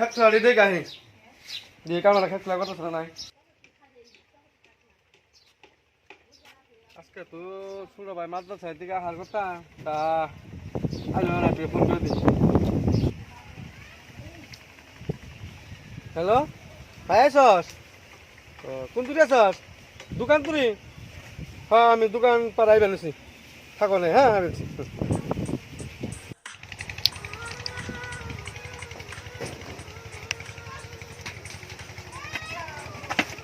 খেতলা দিয়ে গাহি দিয়ে কামালা খেতলা কথা শোনা নাই আজকে তো ছোট ভাই মাদ্রাসার দিকে আহার কথা তা আইলো না তুই ফোন করে দিস হ্যালো ভাই আছস কোন তুই আছস দোকান তুই হ্যাঁ আমি দোকান পাড়াই বেলছি থাকো না হ্যাঁ বেলছি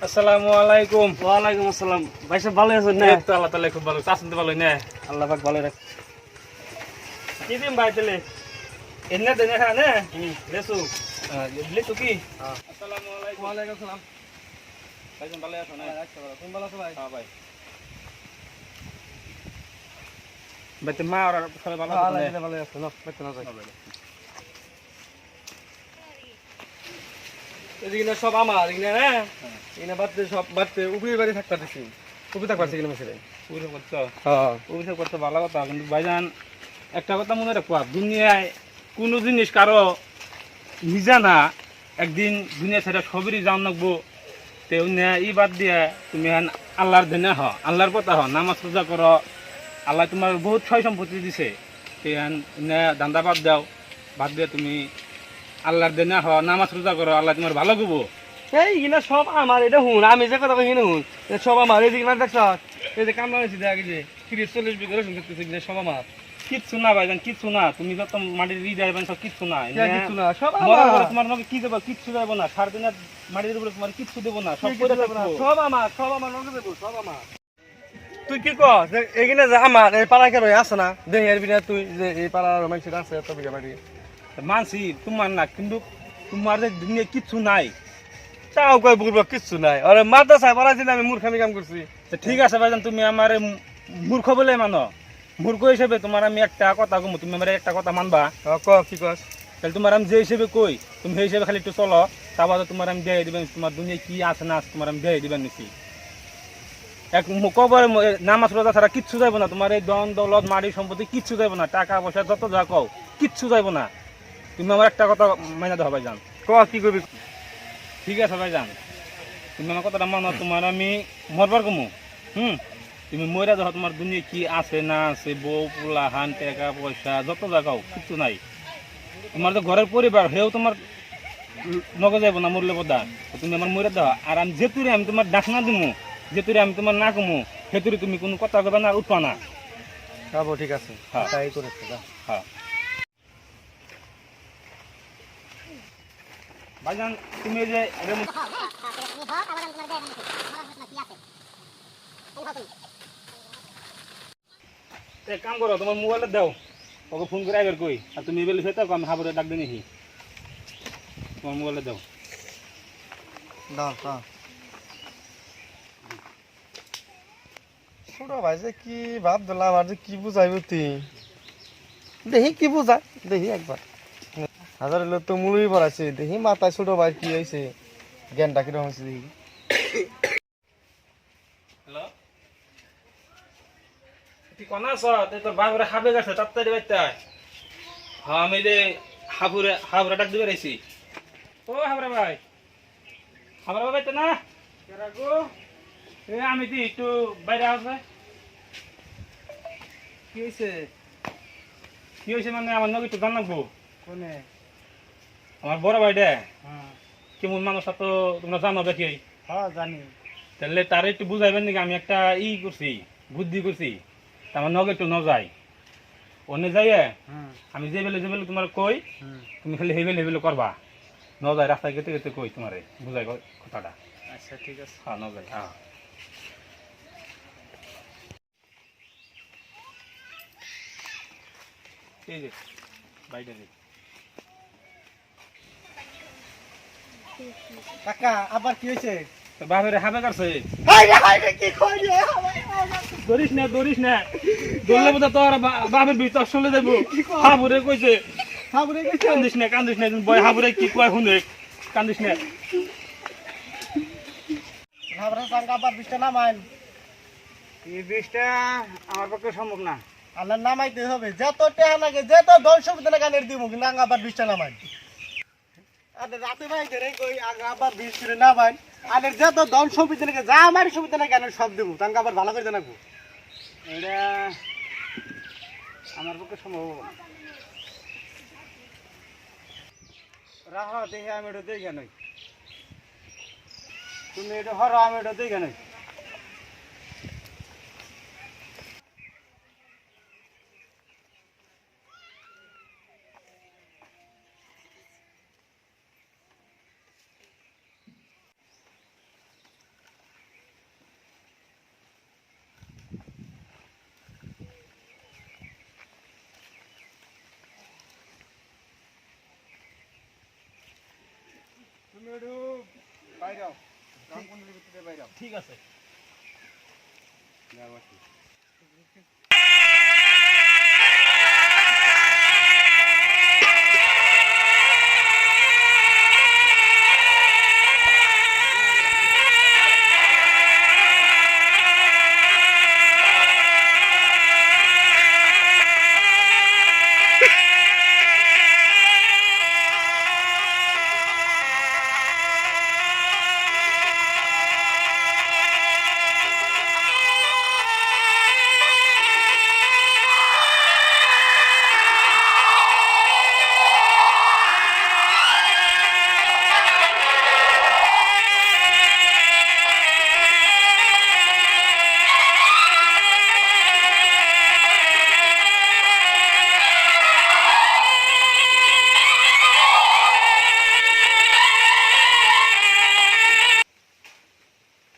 আসসালামু আলাইকুম। ওয়ালাইকুম আসসালাম ভাই সাহেব ভালো আছেন না এই তো আল্লাহ তাআলা খুব ভালো চাচুন তো ভালো না আল্লাহ পাক ভালো রাখ কি দিন ভাই তেলে এনে দেনে খা না লেসু লেসু কি আসসালামু আলাইকুম। ওয়ালাইকুম আসসালাম ভাইজান ভালো আছো না তুমি ভালো আছো ভাই হ্যাঁ ভাই বাইতে মা আর সবাই ভালো আছে আল্লাহ ভালো আছে না বেতন আছে এদিকে না সব আমার এদিকে না এখানে বাড়তে সব বাড়তে উপরে বাড়ি থাকতে দিছি উপরে থাকতে কিনা মেশে পুরো করছো হ্যাঁ অভিযোগ করতে ভালো কথা কিন্তু ভাইজান একটা কথা মনে রাখবা দুনিয়ায় কোনো জিনিস কারো নিজা না একদিন দুনিয়া ছেড়ে সবেরই যাও নাকবো তেও ই বাদ দিয়ে তুমি আল্লাহর দেনে হ আল্লাহর কথা হ নামাজ রোজা করো আল্লাহ তোমার বহুত ছয় সম্পত্তি দিছে দান্দা বাদ দিয়ে তুমি আল্লাহর দেনে হ নামাজ রোজা করো আল্লাহ তোমার ভালো করবো এই কিনা সব আমার এটা হুন আমি যে কথা কই কিনা হুন সব আমার এদিকে না দেখছ এই যে কামলা হয়েছে দেখা গেছে 30-40 বিঘা রসুন করতেছে কিনা সব আমার কিচ্ছু না ভাইজান কিচ্ছু না তুমি যত মাটির যাইবেন সব কিচ্ছু না কিছু না সব মরার আমার পরে তোমার নাকি কি দেবো কিচ্ছু দেবো না সারাদিনের মাটির উপরে তোমার কিচ্ছু দেবো না সব করে সব আমার নগে দেবো সব আমার তুই কি কস এইখানে যে আমার এই পাড়া কেন আছে না দেখি এর বিনা তুই যে এই পাড়ার মানুষের আছে এত বিঘা বাড়ি মানছি তোমার না কিন্তু তোমার যে দুনিয়া কিচ্ছু নাই তাও কই বুঝবো কিচ্ছু নাই আরে মাদ্রাসায় পড়াইছি আমি মূর্খামি কাম করছি তো ঠিক আছে ভাইজান তুমি আমার মূর্খ বলে মানো মূর্খ হিসেবে তোমার আমি একটা কথা কমু তুমি আমার একটা কথা মানবা ক কি কস তাহলে তোমার আমি যে হিসেবে কই তুমি সেই হিসেবে খালি একটু চলো তারপর তোমার আমি দিয়ে দিবেন তোমার দুনিয়া কি আছে না আছে তোমার আমি দিয়ে দিবেন নিছি এক কবর নামাজ রোজা ছাড়া কিচ্ছু যাইব না তোমার এই দন দৌলত মাড়ি সম্পত্তি কিচ্ছু যাইব না টাকা পয়সা যত যা কও কিচ্ছু যাইব না তুমি আমার একটা কথা মাইনা দাও ভাইজান ক কি করবি ঠিক আছে ভাইজান তুমি আমার কথাটা মানো তোমার আমি মরবার কমু তুমি মরে যাও তোমার দুনিয়া কি আছে না আছে বউ পোলা হান টাকা পয়সা যত জায়গাও কিচ্ছু নাই তোমার তো ঘরের পরিবার হেও তোমার নগে যাইব না মরলে বোধা তুমি আমার মরে দাও আর আমি যেতুরে আমি তোমার ডাক না দিমু যেতুরে আমি তোমার না কমু সেতুরে তুমি কোনো কথা কবে না উঠবা না যাবো ঠিক আছে হ্যাঁ তাই করেছে হ্যাঁ ভাইজান তুমি যে এক কাম করো তোমার মোবাইলটা দাও ওকে ফোন করে আইবার কই আর তুমি এবেলে সেটা আমি হাবুরে ডাক দিই নাকি তোমার মোবাইলটা দাও দাও দাও ছোট ভাই যে কি ভাব দিলাম আর যে কি বুঝাইব তুই দেখি কি বুঝায় দেখি একবার হাজার লোক তো মুলুই পড়াছে দেখি মাথায় ছোট ভাই কি হয়েছে জ্ঞানটা কিরকম হয়েছে দেখি হ্যালো তুই কোন আছো তোর বাবুরে হাবে গেছে তাড়াতাড়ি বাইতে হ্যাঁ আমি যে হাবুরে ডাক দিবে রাইছি ও হাবরা ভাই হাবরা ভাই বাইতে না গো এ আমি দি একটু বাইরে আসবে কি হয়েছে কি হয়েছে মানে আমার নগে একটু জানাবো কোনে আমার বড় ভাইটা হ্যাঁ কেমন মানুষ তো তোমরা জানো দেখি হ্যাঁ জানি তাহলে তার একটু বুঝাইবেন নাকি আমি একটা করছি বুদ্ধি করছি আমার নগে একটু ন যাই অন্য যাইয়ে আমি যে বেলে তোমার কই তুমি খালি হেবেলে করবা ন যায় রাস্তায় গেতে গেতে কই তোমারে বুঝাই কথাটা আচ্ছা ঠিক আছে হ্যাঁ ন যাই হ্যাঁ এই যে বাইরে কাকা আবার কি হয়েছে তো বাপরে হাবে কাটছে দরিস না দৌড়লে বোধ তোর বাপের ভিতর চলে যাবো হাবুরে কইছে কান্দিস না বয় হাবুরে কি কয় শুনে কান্দিস না আবার বৃষ্টি নামাইন এই বৃষ্টিটা আমার পক্ষে সম্ভব না আল্লাহ নামাইতে হবে যত টেহা লাগে যত ধন সুবিধা লাগে আনের দিব কিন্তু আবার বৃষ্টি নামাইন আর রাতে ভাই ধরে কই আবার বিষ করে না ভাই আর যত দল সম্পত্তি নাকি যা আমার সম্পত্তি নাকি আমি সব দেবো তাকে আবার ভালো করে জানাবো এটা আমার পক্ষে সম্ভব হবে না। রাহ দেখে আমি এটা দেখে নই তুমি এটা হর আমি এটা দেখে নই তুমি একটু বাইরে রামকুণ্ডলীর ভিতরে বাইরে ঠিক আছে।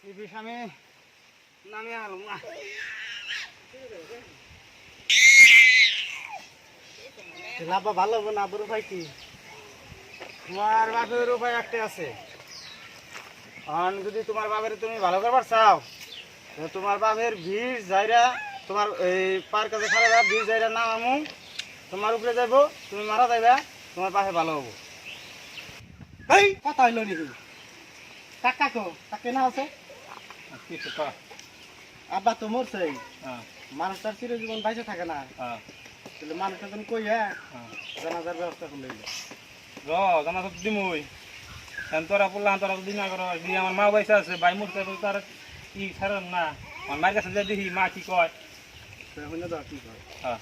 এই বিষ আমি নামে আলম না লাভা ভালো হবে না বড় ভাই কি তোমার বাপের উপায় একটা আছে আর যদি তোমার বাপের তুমি ভালো করবার চাও তো তোমার বাপের ভিড় যাইরা তোমার এই পার কাছে খারাপ ভিড় যাইরা নাম আমু তোমার উপরে যাইব তুমি মারা যাইবা তোমার বাপে ভালো হবো এই কথা হইল নাকি কাকা কো কাকে না আছে কিছু কর। আব্বা তো মরছে হ্যাঁ মানুষটার চিরজীবন বাইসে থাকে না হ্যাঁ তাহলে মানুষটা যখন কই হ্যাঁ হ্যাঁ জানাজার ব্যবস্থা করলে জানা তো দিমই তোরা বললাম তোরা দিন না করো দিয়ে আমার মা পয়সা আছে ভাই মুরতে তার কি ছাড়েন না আমার মায়ের কাছে যে দেখি মা কি কয়। হইলে তো কি করে হ্যাঁ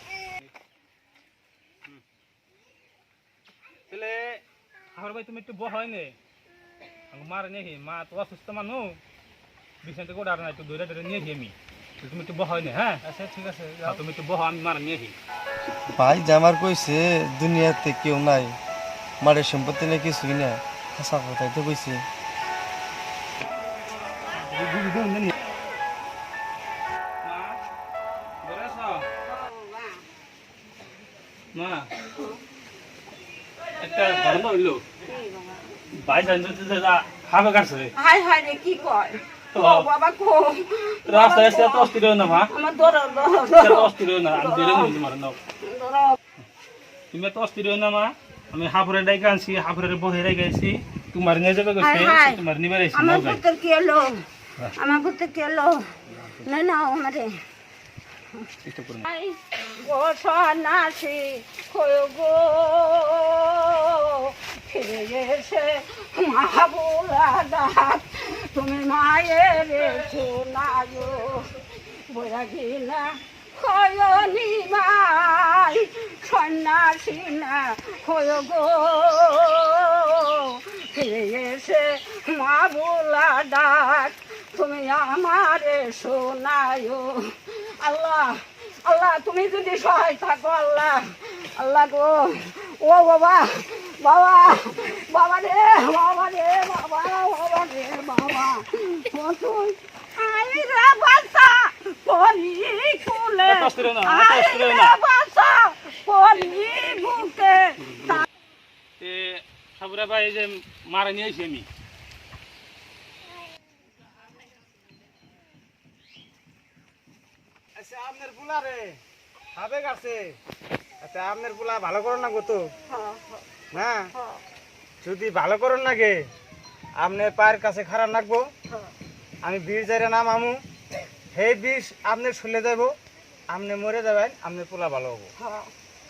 তাহলে আমার ভাই তুমি একটু হয় নে মার নিয়ে মা তো অসুস্থ মানুষ বিছানাতে করে আর না একটু ধরে ধরে নিয়ে আমি তুমি একটু হয় নে। হ্যাঁ আচ্ছা ঠিক আছে তুমি একটু আমি মার নিয়ে ভাই জামার কইছে দুনিয়াতে কেউ নাই, মারের সম্পত্তি নেই কিছুই না, হাসা কথাই তো কইছে। মা একটা গন্ধ হইলো ভাই জানতে খাবে কাটছে হাই হাই রে কি কয় তো ও বাবা কো রাস্তায় এসে এত অস্থির হইও না মা, আমার দরদ এত অস্থির হইও না, আমি ধরে নিই তোমার নাও। তুমি এত অস্থির হইও না মা, আমি হাফুরে ডাইকে আনছি, হাফুরে বহে রেখে আছি, তোমার নিয়ে যাবে গেছে, তোমার নিবে আইছি আমার নাও যাই। পুত্র কি এলো আমার পুত্র কি এলো না না আমারে চেষ্টা করুন। আই গো সন্ন্যাসী কয় গো ফিরে এসে মাহবুলা ডাক তুমি মায়ের শোনায়ো বৈরাগী না কয় নিমাই সন্ন্যাসী না কয় গো ফিরে এসে মাহবুলা ডাক তুমি আমারে শোনায়ো। আল্লাহ আল্লাহ তুমি যদি সহায় থাকো আল্লাহ আল্লাহ গো ও বাবা বাবা বাবা রে বাবা রে বাবা বাবা রে বাবা তুই আই রে বাসা পরি কুলে এত অস্থির হইও না, এত আই অস্থির হইও রে না। বাসা পরি বুকে এ হাফুরে ভাই এই যে মারা নিয়ে আইছি আমি। আচ্ছা আপনার পোলা রে খাবে কাছে আচ্ছা আপনার পোলা ভালো করো না গো তো হ্যাঁ যদি ভালো করো না গে আপনার পায়ের কাছে খারাপ রাখবো আমি বিষ যাইরা নাম আমু সেই বিষ আপনার শুলে যাবো আপনি মরে যাবেন আপনার পোলা ভালো হবো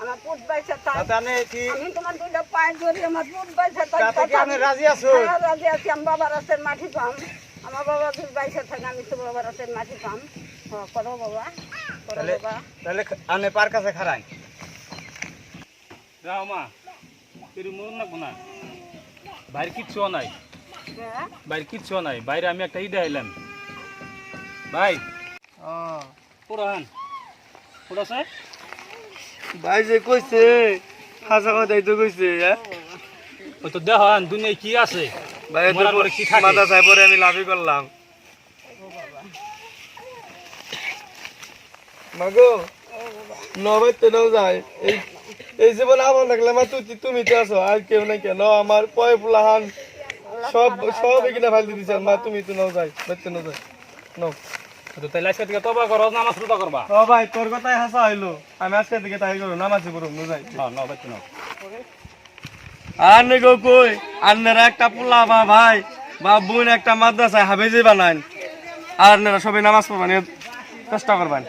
আমার পুত বাইসা থাক তাতে আপনি কি আমি তোমার দুইটা পায়ে ধরি আমার পুত বাইসা থাক তাতে কি আপনি রাজি আছো হ্যাঁ, রাজি আছি আমি বাবার হাতের মাটি পাম আমার বাবা দুই বাইসা থাকে আমি তো বাবার হাতের মাটি পাম হ্যাঁ করো বাবা করো তাহলে বাবা তাহলে আপনি পার কাছে খারাই যাও মা তুই মরুন না কোনা বাইরে কিচ্ছু নাই হ্যাঁ বাইরে কিচ্ছু নাই বাইরে আমি একটা ইডে আইলাম ভাই পুরান পুরাছে ভাই যে কইছে হাসা কথাই তো কইছে হ্যাঁ ওই তো দেখান দুনিয়ায় কি আছে ভাই তো মরার পরে কি থাকে? মাথা চাই পরে আমি লাভই করলাম মাগো নবাইতে নাও যায় এই এই জীবন আমার থাকলে মা তুমি তো আছো আর কেউ নাই কেন আমার পয় ফুলাহান সব সব এখানে ফাইল দিছে মা তুমি তো নাও যাই বাইতে নাও যাই নাও তো তাইলে আজকে থেকে তবা করো নামাজ রোজা করবা ও ভাই তোর কথাই হাসা হইলো আমি আজকে থেকে তাই করো নামাজি করো নো যাই হ্যাঁ নাও বাইতে নাও আর নে গো কই আন্নারা একটা পোলা বা ভাই বা বোন একটা মাদ্রাসায় হাফেজি বানান আর আপনারা সবাই নামাজ পড়বেন চেষ্টা করবেন